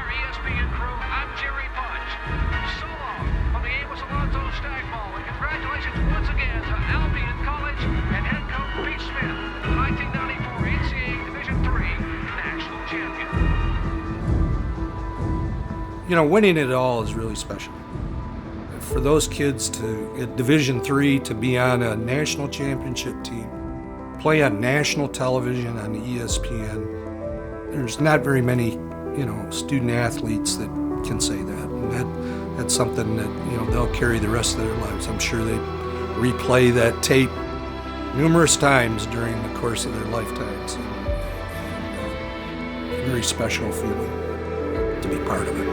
your ESPN crew, I'm Jerry Punch. So long from the Amos Alonzo Stag Ball, and congratulations once again to Albion College and head coach Pete Smith, the 1994 NCAA Division III national champion. You know, winning it all is really special. For those kids to, at Division III, to be on a national championship team, play on national television on ESPN, there's not very many, student athletes that can say that. And that's something that, they'll carry the rest of their lives. I'm sure they replay that tape numerous times during the course of their lifetimes. And very special feeling to be part of it.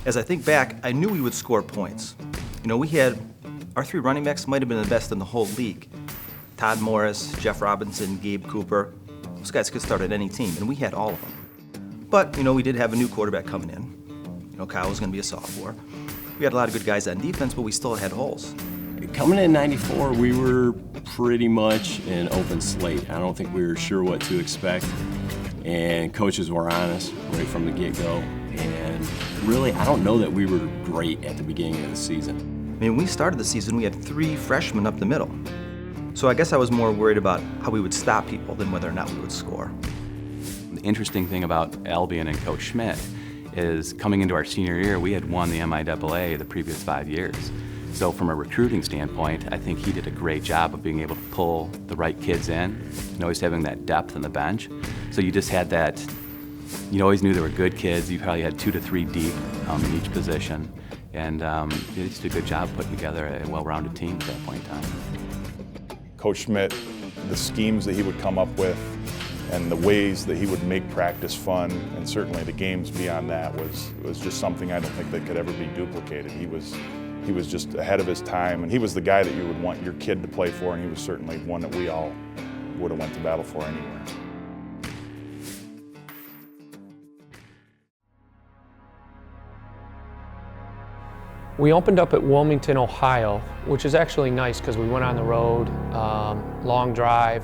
As I think back, I knew we would score points. We had, our three running backs might have been the best in the whole league. Todd Morris, Jeff Robinson, Gabe Cooper. Those guys could start at any team, and we had all of them. But, we did have a new quarterback coming in. Kyle was going to be a sophomore. We had a lot of good guys on defense, but we still had holes. Coming in '94, we were pretty much an open slate. I don't think we were sure what to expect, and coaches were honest right from the get-go. And really, I don't know that we were great at the beginning of the season. When we started the season, we had 3 freshmen up the middle. So I guess I was more worried about how we would stop people than whether or not we would score. The interesting thing about Albion and Coach Schmidt is coming into our senior year, we had won the MIAA the previous 5 years. So from a recruiting standpoint, I think he did a great job of being able to pull the right kids in and always having that depth on the bench. So you just had that. You always knew there were good kids. You probably had 2 to 3 deep in each position. And he just did a good job putting together a well-rounded team at that point in time. Coach Schmidt, the schemes that he would come up with and the ways that he would make practice fun, and certainly the games beyond that was just something I don't think that could ever be duplicated. He was just ahead of his time, and he was the guy that you would want your kid to play for, and he was certainly one that we all would have went to battle for anywhere. We opened up at Wilmington, Ohio, which is actually nice because we went on the road, long drive.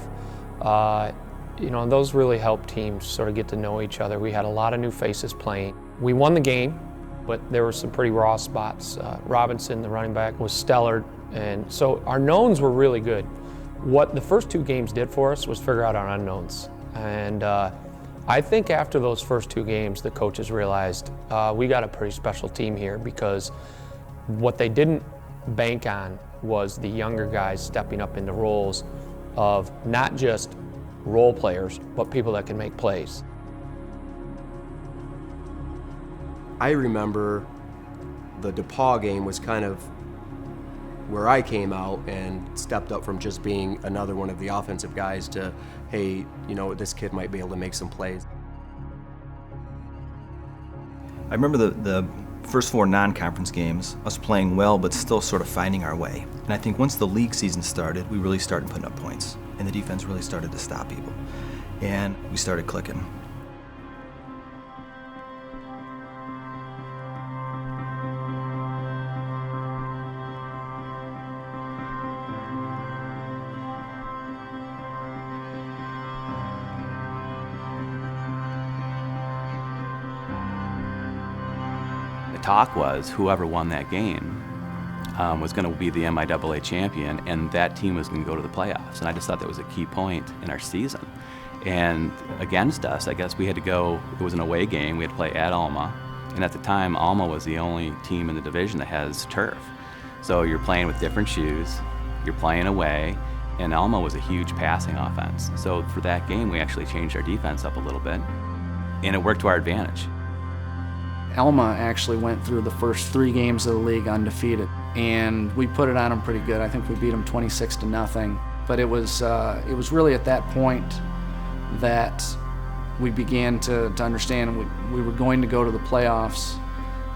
Those really helped teams sort of get to know each other. We had a lot of new faces playing. We won the game, but there were some pretty raw spots. Robinson, the running back, was stellar, and so our knowns were really good. What the first 2 games did for us was figure out our unknowns. And I think after those first 2 games, the coaches realized we got a pretty special team here, because what they didn't bank on was the younger guys stepping up into roles of not just role players, but people that can make plays. I remember the DePaul game was kind of where I came out and stepped up from just being another one of the offensive guys to, hey, this kid might be able to make some plays. I remember the first 4 non-conference games, us playing well but still sort of finding our way. And I think once the league season started, we really started putting up points, and the defense really started to stop people. And we started clicking. Talk was whoever won that game was going to be the MIAA champion, and that team was going to go to the playoffs. And I just thought that was a key point in our season. And against us, I guess we had to go, it was an away game, we had to play at Alma. And at the time, Alma was the only team in the division that has turf. So you're playing with different shoes, you're playing away, and Alma was a huge passing offense. So for that game, we actually changed our defense up a little bit, and it worked to our advantage. Alma actually went through the first 3 games of the league undefeated, and we put it on them pretty good. I think we beat them 26-0. But it was really at that point that we began to understand we were going to go to the playoffs,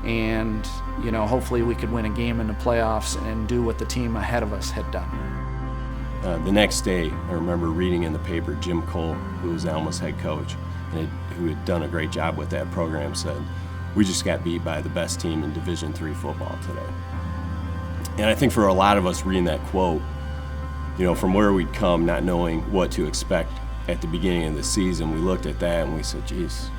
and hopefully we could win a game in the playoffs and do what the team ahead of us had done. The next day, I remember reading in the paper, Jim Cole, who was Alma's head coach, and who had done a great job with that program, said, "We just got beat by the best team in Division III football today." And I think for a lot of us reading that quote, from where we'd come, not knowing what to expect at the beginning of the season, we looked at that and we said, geez,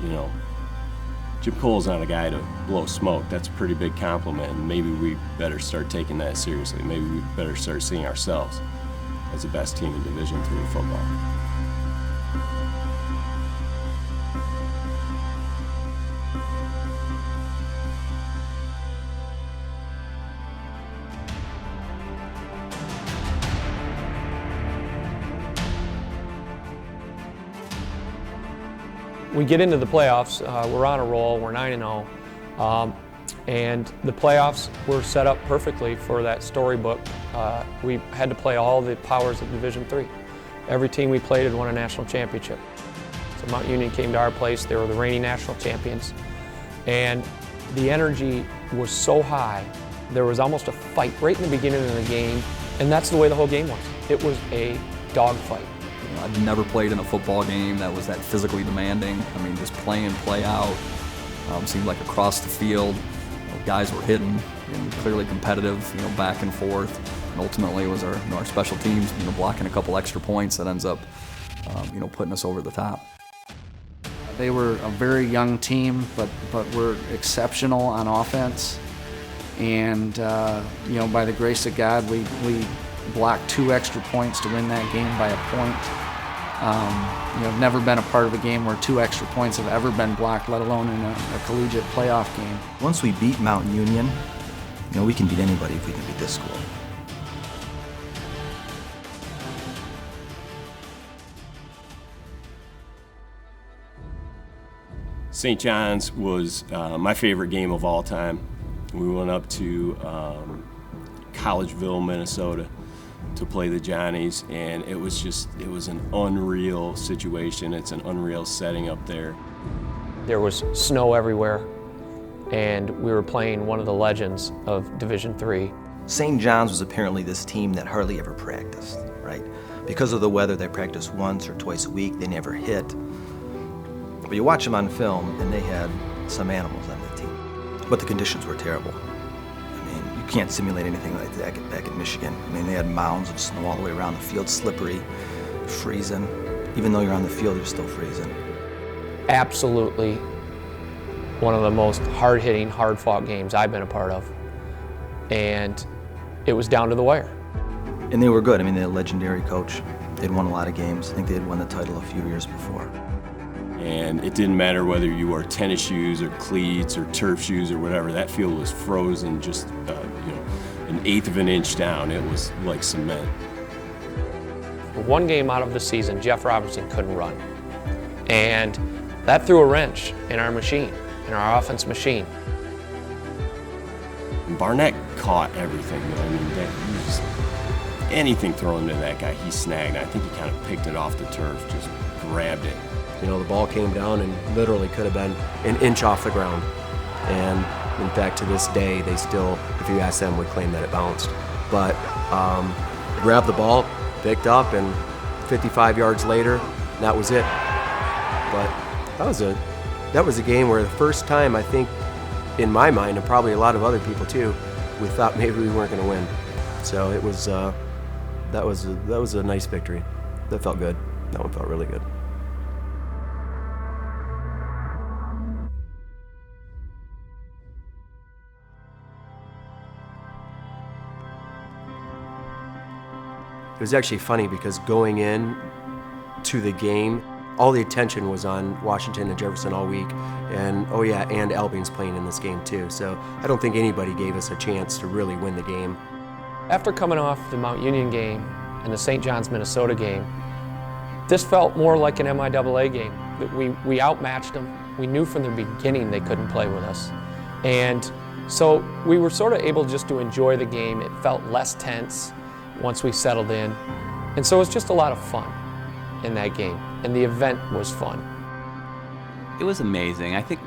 Jim Cole's not a guy to blow smoke. That's a pretty big compliment, and maybe we better start taking that seriously. Maybe we better start seeing ourselves as the best team in Division III football. We get into the playoffs, we're on a roll, we're 9-0, and the playoffs were set up perfectly for that storybook. We had to play all the powers of Division III. Every team we played had won a national championship. So Mount Union came to our place, they were the reigning national champions, and the energy was so high, there was almost a fight right in the beginning of the game, and that's the way the whole game was. It was a dogfight. I'd never played in a football game that was that physically demanding. I mean, just play in, play out. Seemed like across the field, guys were hitting, clearly competitive, back and forth. And ultimately, it was our special teams, blocking a couple extra points that ends up, putting us over the top. They were a very young team, but were exceptional on offense. And by the grace of God, we blocked 2 extra points to win that game by a point. I've never been a part of a game where 2 extra points have ever been blocked, let alone in a collegiate playoff game. Once we beat Mount Union, we can beat anybody if we can beat this school. St. John's was my favorite game of all time. We went up to Collegeville, Minnesota to play the Johnnies, and it was an unreal situation. It's an unreal setting up there. There was snow everywhere, and we were playing one of the legends of Division III. St. John's was apparently this team that hardly ever practiced, right? Because of the weather, they practiced once or twice a week. They never hit. But you watch them on film, and they had some animals on the team. But the conditions were terrible. You can't simulate anything like that back in Michigan. They had mounds of snow all the way around the field, slippery, freezing. Even though you're on the field, you're still freezing. Absolutely one of the most hard-hitting, hard-fought games I've been a part of. And it was down to the wire. And they were good. They had a legendary coach. They'd won a lot of games. I think they had won the title a few years before. And it didn't matter whether you wore tennis shoes or cleats or turf shoes or whatever, that field was frozen just an 1/8 of an inch down. It was like cement. For one game out of the season, Jeff Robinson couldn't run. And that threw a wrench in our machine, in our offense machine. And Barnett caught everything. Anything thrown to that guy, he snagged. I think he kind of picked it off the turf, just grabbed it. The ball came down and literally could have been an inch off the ground. And in fact, to this day, they still, if you ask them, would claim that it bounced. But grabbed the ball, picked up, and 55 yards later, that was it. But that was a game where the first time, I think, in my mind, and probably a lot of other people too, we thought maybe we weren't going to win. So it was that was a nice victory. That felt good. That one felt really good. It was actually funny because going in to the game, all the attention was on Washington and Jefferson all week, and and Albion's playing in this game too. So I don't think anybody gave us a chance to really win the game. After coming off the Mount Union game and the St. John's, Minnesota game, this felt more like an MIAA game. We outmatched them. We knew from the beginning they couldn't play with us. And so we were sort of able just to enjoy the game. It felt less tense once we settled in. And so it was just a lot of fun in that game. And the event was fun. It was amazing. I think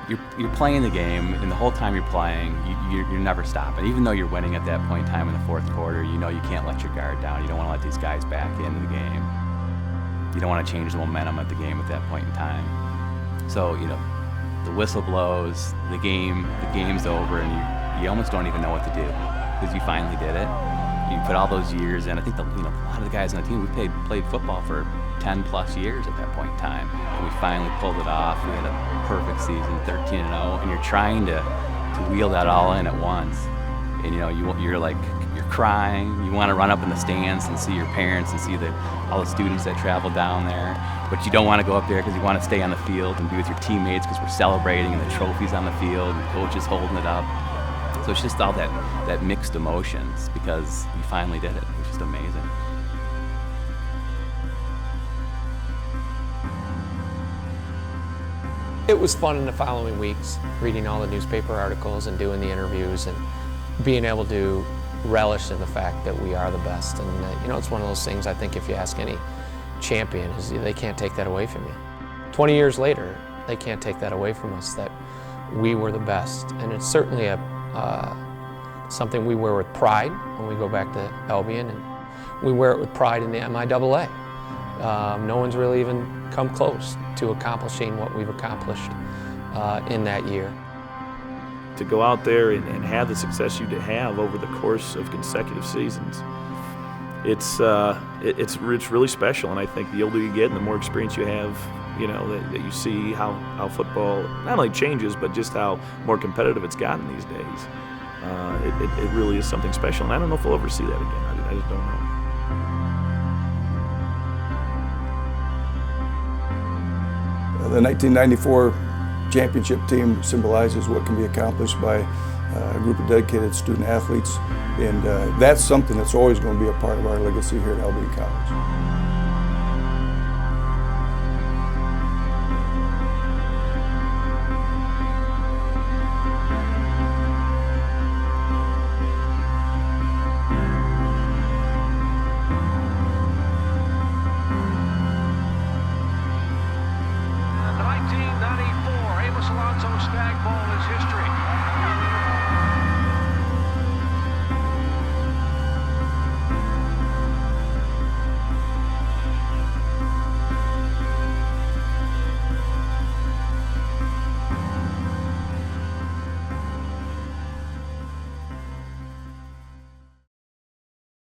you're playing the game, and the whole time you're playing, you're never stopping. Even though you're winning at that point in time in the fourth quarter, you know you can't let your guard down. You don't want to let these guys back into the game. You don't want to change the momentum of the game at that point in time. So, you know, the whistle blows, the game's over, and you almost don't even know what to do because you finally did it. You put all those years in. I think a lot of the guys on the team, we played football for 10 plus years at that point in time, and we finally pulled it off. We had a perfect season, 13-0, and you're trying to wheel that all in at once. And you know, you're crying. You want to run up in the stands and see your parents and see all the students that travel down there, but you don't want to go up there because you want to stay on the field and be with your teammates because we're celebrating and the trophy's on the field and the coach is holding it up. So it's just all that mixed emotions because you finally did it. It's just amazing. It was fun in the following weeks, reading all the newspaper articles and doing the interviews and being able to relish in the fact that we are the best. And you know, it's one of those things, I think if you ask any champion, is they can't take that away from you. 20 years later, they can't take that away from us, that we were the best. And it's certainly something we wear with pride when we go back to Albion, and we wear it with pride in the MIAA. No one's really even come close to accomplishing what we've accomplished in that year. To go out there and have the success you have over the course of consecutive seasons, it's really special. And I think the older you get and the more experience you have, you know, that you see how football not only changes, but just how more competitive it's gotten these days. It really is something special, and I don't know if we'll ever see that again. I just don't know. The 1994 championship team symbolizes what can be accomplished by a group of dedicated student athletes, and that's something that's always going to be a part of our legacy here at Albion College.